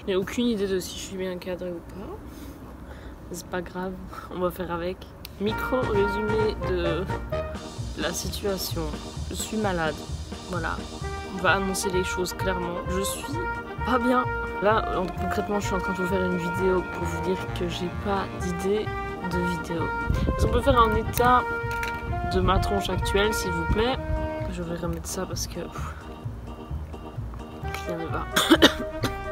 n'ai aucune idée de si je suis bien cadrée ou pas. C'est pas grave, on va faire avec. Micro résumé de la situation. Je suis malade, voilà. On va annoncer les choses clairement. Je suis pas bien. Là, concrètement, je suis en train de vous faire une vidéo pour vous dire que j'ai pas d'idée de vidéo. Est-ce qu'on peut faire un état de ma tronche actuelle, s'il vous plaît? Je vais remettre ça parce que rien ne va.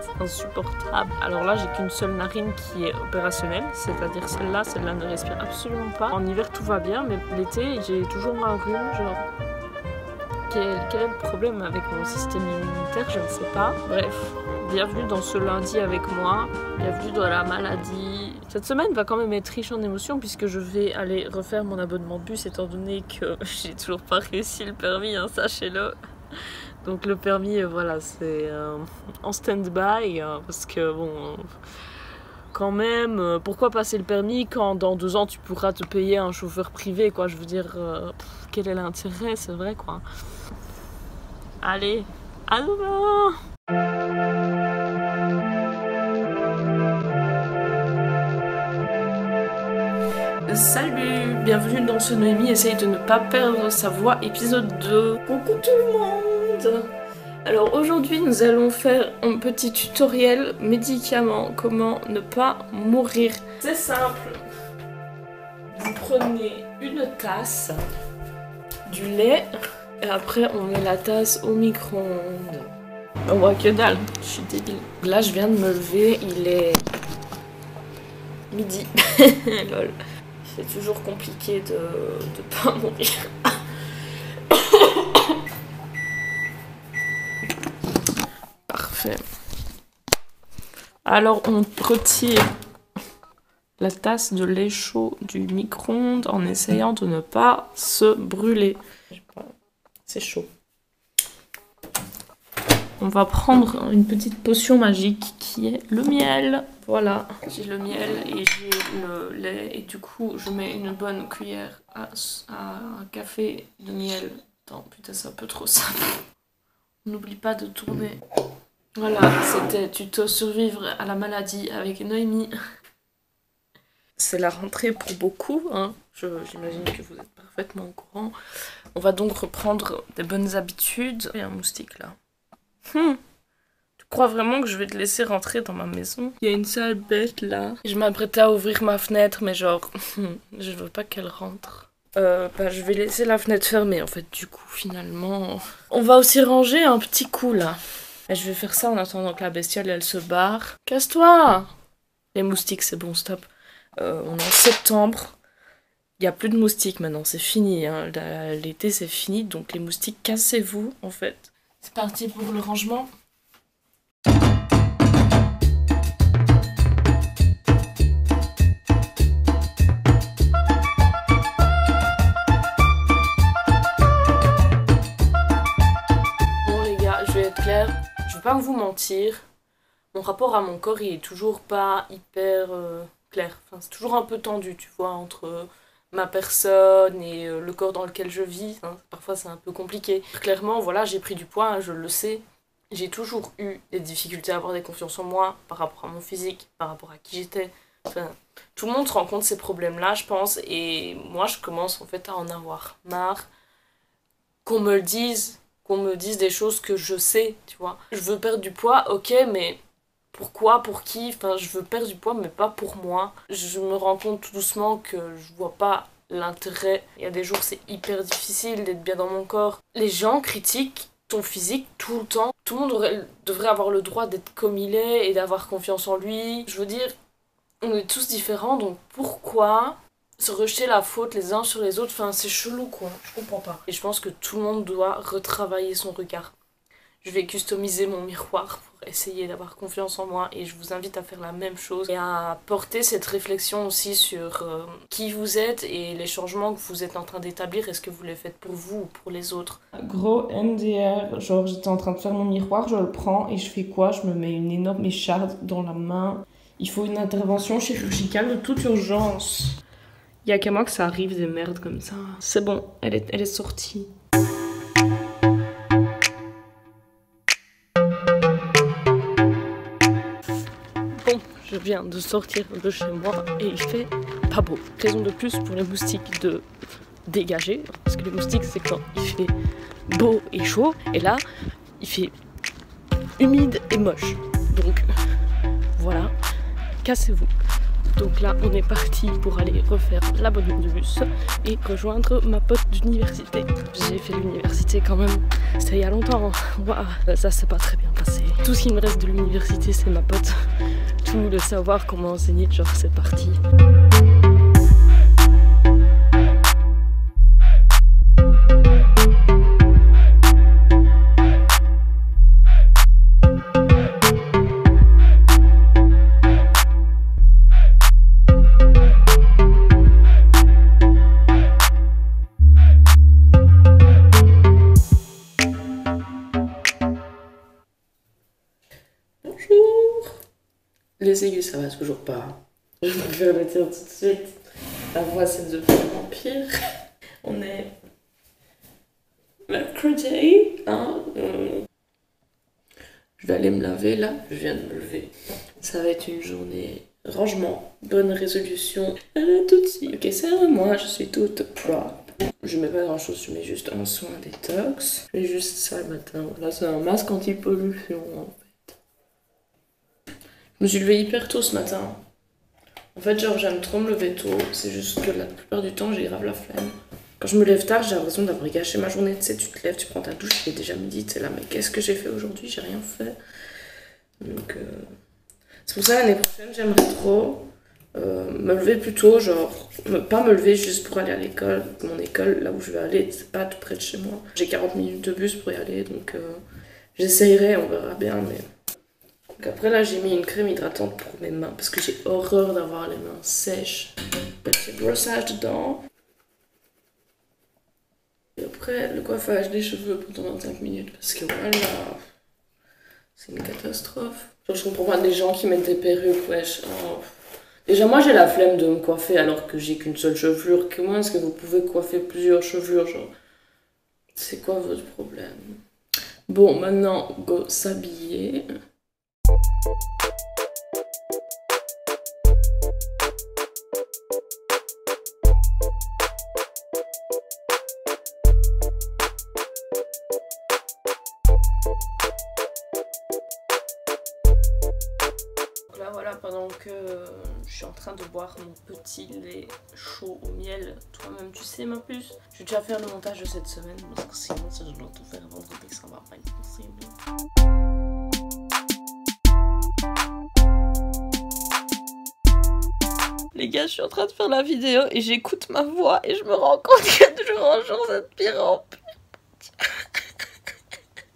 C'est insupportable. Alors là, j'ai qu'une seule narine qui est opérationnelle, c'est-à-dire celle-là ne respire absolument pas. En hiver, tout va bien, mais l'été, j'ai toujours un rhume, genre... Quel est le problème avec mon système immunitaire? Je ne sais pas. Bref, bienvenue dans ce lundi avec moi. Bienvenue dans la maladie. Cette semaine va quand même être riche en émotions puisque je vais aller refaire mon abonnement de bus étant donné que j'ai toujours pas réussi le permis, hein, sachez-le. Donc le permis, voilà, c'est en stand-by parce que bon... Quand même, pourquoi passer le permis quand dans 2 ans tu pourras te payer un chauffeur privé, quoi? Je veux dire, quel est l'intérêt? C'est vrai, quoi. Allez, à demain! Salut, bienvenue dans ce Noémie essaye de ne pas perdre sa voix, épisode 2. Coucou tout le monde! Alors aujourd'hui nous allons faire un petit tutoriel médicaments, comment ne pas mourir. C'est simple, vous prenez une tasse, du lait, et après on met la tasse au micro-ondes. On voit que dalle, je suis débile. Là je viens de me lever, il est midi. Lol. C'est toujours compliqué de pas mourir. Parfait. Alors on retire la tasse de lait chaud du micro-ondes en essayant de ne pas se brûler. C'est chaud. On va prendre une petite potion magique qui est le miel. Voilà, j'ai le miel et j'ai le lait et du coup je mets une bonne cuillère à un café de miel. Attends, putain c'est un peu trop simple. N'oublie pas de tourner. Voilà, c'était tuto survivre à la maladie avec Noémie. C'est la rentrée pour beaucoup, hein. J'imagine que vous êtes parfaitement au courant. On va donc reprendre des bonnes habitudes. Il y a un moustique là. Tu crois vraiment que je vais te laisser rentrer dans ma maison? Il y a une sale bête là. Je m'apprêtais à ouvrir ma fenêtre, mais genre, je veux pas qu'elle rentre. Je vais laisser la fenêtre fermée en fait, du coup, finalement. On va aussi ranger un petit coup là. Et je vais faire ça en attendant que la bestiole elle se barre. Casse-toi! Les moustiques, c'est bon, stop. On est en septembre. Il n'y a plus de moustiques maintenant, c'est fini. Hein. L'été c'est fini, donc les moustiques, cassez-vous en fait. C'est parti pour le rangement. Bon les gars, je vais être claire, je vais pas vous mentir. Mon rapport à mon corps il est toujours pas hyper clair. Enfin, c'est toujours un peu tendu, tu vois, entre ma personne et le corps dans lequel je vis. Hein. Parfois c'est un peu compliqué. Clairement, voilà, j'ai pris du poids, hein, je le sais. J'ai toujours eu des difficultés à avoir des confiance en moi par rapport à mon physique, par rapport à qui j'étais. Enfin, tout le monde se rend compte de ces problèmes-là, je pense, et moi je commence en fait à en avoir marre. Qu'on me dise des choses que je sais, tu vois. Je veux perdre du poids, ok, mais pourquoi, pour qui? Enfin, je veux perdre du poids, mais pas pour moi. Je me rends compte tout doucement que je vois pas l'intérêt. Il y a des jours, c'est hyper difficile d'être bien dans mon corps. Les gens critiquent ton physique tout le temps. Tout le monde devrait avoir le droit d'être comme il est et d'avoir confiance en lui. Je veux dire, on est tous différents, donc pourquoi se rejeter la faute les uns sur les autres? Enfin, c'est chelou, quoi. Je comprends pas. Et je pense que tout le monde doit retravailler son regard. Je vais customiser mon miroir pour essayer d'avoir confiance en moi et je vous invite à faire la même chose et à porter cette réflexion aussi sur qui vous êtes et les changements que vous êtes en train d'établir. Est-ce que vous les faites pour vous ou pour les autres? Gros MDR, genre j'étais en train de faire mon miroir, je le prends et je fais quoi? Je me mets une énorme écharde dans la main. Il faut une intervention chirurgicale de toute urgence. Il y a qu'à moi que ça arrive des merdes comme ça. C'est bon, elle est sortie. je viens de sortir de chez moi et il fait pas beau. Raison de plus pour les moustiques de dégager, parce que les moustiques c'est quand il fait beau et chaud, et là il fait humide et moche. Donc voilà, cassez-vous. Donc là on est parti pour aller refaire l'abonnement de bus et rejoindre ma pote d'université. J'ai fait l'université quand même, c'était il y a longtemps. Waouh, ça s'est pas très bien passé. Tout ce qui me reste de l'université c'est ma pote. Tout le savoir comment enseigner, genre c'est parti. Les aigus, ça va toujours pas. Je préfère le dire tout de suite. La voix, c'est de plus en pire. On est mercredi. Hein, Je vais aller me laver là. Je viens de me lever. Ça va être une journée rangement, bonne résolution. Tout de suite. Ok, c'est à moi. Je suis toute propre. Je mets pas grand chose. Je mets juste un soin détox. Je mets juste ça le matin. Là, c'est un masque anti-pollution. Je me suis levée hyper tôt ce matin. En fait, genre, j'aime trop me lever tôt. C'est juste que la plupart du temps, j'ai grave la flemme. Quand je me lève tard, j'ai l'impression d'avoir gâché ma journée. Tu sais, tu te lèves, tu prends ta douche, il est déjà midi. Tu sais là, mais qu'est-ce que j'ai fait aujourd'hui? J'ai rien fait. Donc, c'est pour ça l'année prochaine, j'aimerais trop me lever plus tôt. Genre, pas me lever juste pour aller à l'école. Mon école, là où je vais aller, c'est pas tout près de chez moi. J'ai 40 minutes de bus pour y aller. Donc, j'essayerai, on verra bien, mais... Donc après là j'ai mis une crème hydratante pour mes mains parce que j'ai horreur d'avoir les mains sèches. Petit brossage dedans. Et après le coiffage des cheveux pendant 25 minutes parce que voilà, c'est une catastrophe. Genre, je comprends pas des gens qui mettent des perruques, wesh. Oh. Déjà moi j'ai la flemme de me coiffer alors que j'ai qu'une seule chevelure. Comment est-ce que vous pouvez coiffer plusieurs chevelures, genre? C'est quoi votre problème? Bon, maintenant go s'habiller. Donc là voilà, pendant que je suis en train de boire mon petit lait chaud au miel, toi-même tu sais ma puce, je vais déjà faire le montage de cette semaine parce que sinon si je dois tout faire vendredi ça va pas être possible. Les gars, je suis en train de faire la vidéo et j'écoute ma voix et je me rends compte que de jour en jour, c'est de pire en pire.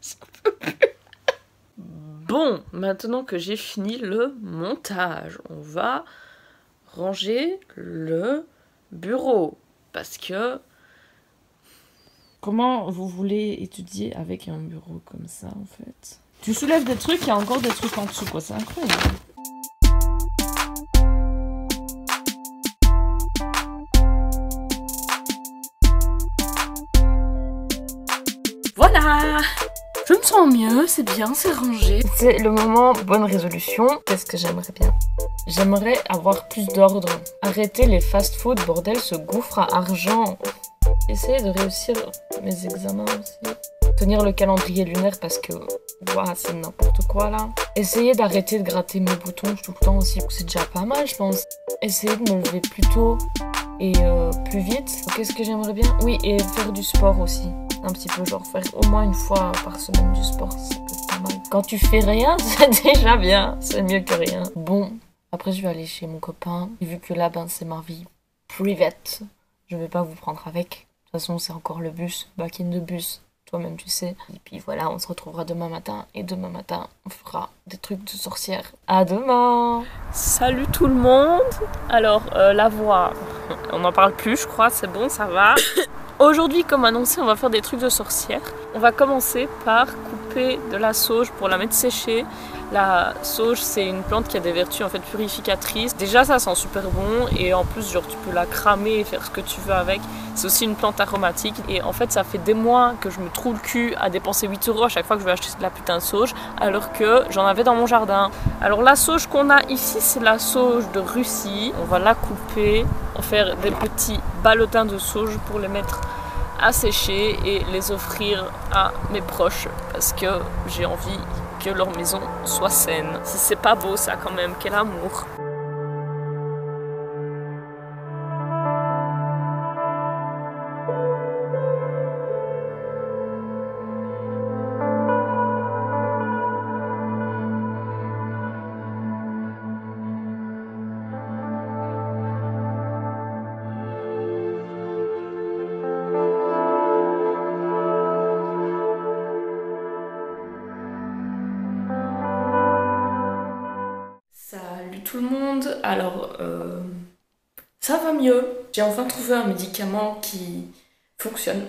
Ça peut plus. Bon, maintenant que j'ai fini le montage, on va ranger le bureau. Parce que... Comment vous voulez étudier avec un bureau comme ça, en fait? Tu soulèves des trucs, il y a encore des trucs en dessous, quoi. C'est incroyable. Voilà! Je me sens mieux, c'est bien, c'est rangé. C'est le moment bonne résolution. Qu'est-ce que j'aimerais bien? J'aimerais avoir plus d'ordre. Arrêter les fast-food, bordel, ce gouffre à argent. Essayer de réussir mes examens aussi. Tenir le calendrier lunaire parce que wow, c'est n'importe quoi là. Essayer d'arrêter de gratter mes boutons tout le temps aussi. C'est déjà pas mal, je pense. Essayer de me lever plus tôt et plus vite. Qu'est-ce que j'aimerais bien? Oui, et faire du sport aussi. Un petit peu, genre faire au moins une fois par semaine du sport, ça peut être pas mal. Quand tu fais rien, c'est déjà bien, c'est mieux que rien. Bon, après je vais aller chez mon copain. Et vu que là, ben, c'est ma vie private, je vais pas vous prendre avec. De toute façon, c'est encore le bus, back in the bus, toi-même tu sais. Et puis voilà, on se retrouvera demain matin. Et demain matin, on fera des trucs de sorcière. À demain! Salut tout le monde! Alors, la voix, on n'en parle plus, je crois, c'est bon, ça va. Aujourd'hui, comme annoncé, on va faire des trucs de sorcière. On va commencer par couper de la sauge pour la mettre sécher. La sauge, c'est une plante qui a des vertus en fait purificatrices. Déjà, ça sent super bon et en plus, genre, tu peux la cramer et faire ce que tu veux avec. C'est aussi une plante aromatique et en fait, ça fait des mois que je me trouve le cul à dépenser 8 € à chaque fois que je vais acheter de la putain de sauge, alors que j'en avais dans mon jardin. Alors la sauge qu'on a ici, c'est la sauge de Russie. On va la couper, on va faire des petits ballotins de sauge pour les mettre à sécher et les offrir à mes proches parce que j'ai envie que leur maison soit saine. Si c'est pas beau ça quand même, quel amour. Salut tout le monde, alors ça va mieux. J'ai enfin trouvé un médicament qui fonctionne.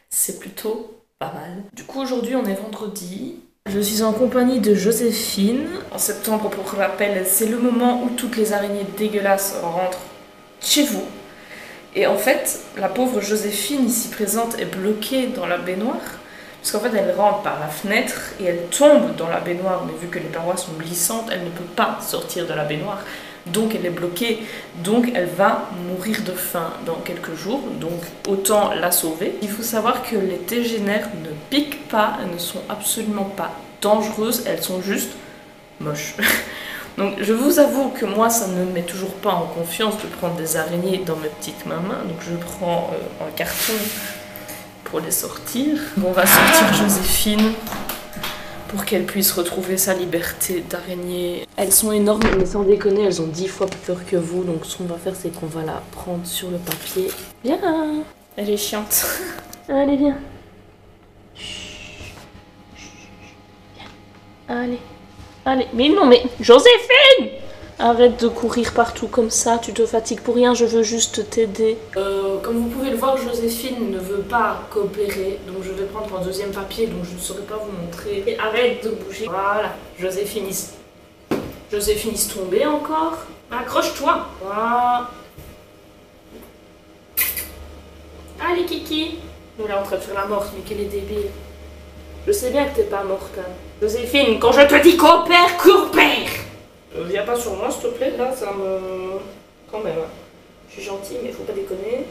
C'est plutôt pas mal. Du coup aujourd'hui on est vendredi. Je suis en compagnie de Joséphine. En septembre, pour rappel, c'est le moment où toutes les araignées dégueulasses rentrent chez vous. Et en fait, la pauvre Joséphine ici présente est bloquée dans la baignoire. Parce qu'en fait, elle rentre par la fenêtre et elle tombe dans la baignoire. Mais vu que les parois sont glissantes, elle ne peut pas sortir de la baignoire. Donc elle est bloquée. Donc elle va mourir de faim dans quelques jours. Donc autant la sauver. Il faut savoir que les tégénères ne piquent pas. Elles ne sont absolument pas dangereuses. Elles sont juste moches. Donc je vous avoue que moi, ça ne me met toujours pas en confiance de prendre des araignées dans mes petites mains. Donc je prends un carton pour les sortir. On va sortir Joséphine pour qu'elle puisse retrouver sa liberté d'araignée. Elles sont énormes, mais sans déconner, elles ont 10 fois plus peur que vous. Donc ce qu'on va faire, c'est qu'on va la prendre sur le papier. Viens, elle est chiante. Allez, viens. Viens. Allez. Allez. Mais non, mais Joséphine! Arrête de courir partout comme ça, tu te fatigues pour rien, je veux juste t'aider. Comme vous pouvez le voir, Joséphine ne veut pas coopérer, donc je vais prendre un deuxième papier, donc je ne saurais pas vous montrer. Et arrête de bouger. Voilà, Joséphine est tombée encore. Accroche-toi. Voilà. Allez, Kiki. On est en train de faire la morte, mais qu'elle est débile. Je sais bien que t'es pas morte, hein. Joséphine, quand je te dis coopère, coopère! Viens pas sur moi s'il te plaît, là ça me... Quand même, hein. Je suis gentille mais faut pas déconner.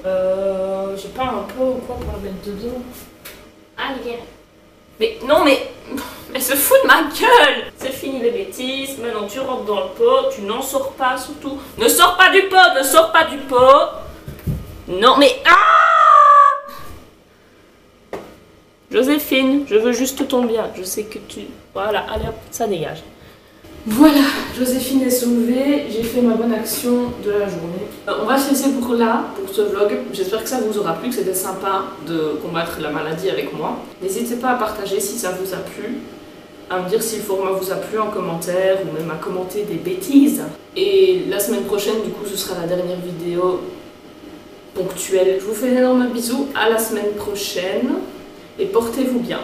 J'ai pas un pot ou quoi pour la mettre dedans. Allez viens. Mais non mais... Elle se fout de ma gueule. C'est fini les bêtises, maintenant tu rentres dans le pot, tu n'en sors pas surtout. Ne sors pas du pot, ne sors pas du pot. Non mais... Ah Joséphine, je veux juste ton bien, je sais que tu... Voilà, allez hop, ça dégage. Voilà, Joséphine est sauvée, j'ai fait ma bonne action de la journée. On va se laisser pour là, pour ce vlog. J'espère que ça vous aura plu, que c'était sympa de combattre la maladie avec moi. N'hésitez pas à partager si ça vous a plu, à me dire si le format vous a plu en commentaire, ou même à commenter des bêtises. Et la semaine prochaine, du coup, ce sera la dernière vidéo ponctuelle. Je vous fais d'énormes bisous, à la semaine prochaine, et portez-vous bien.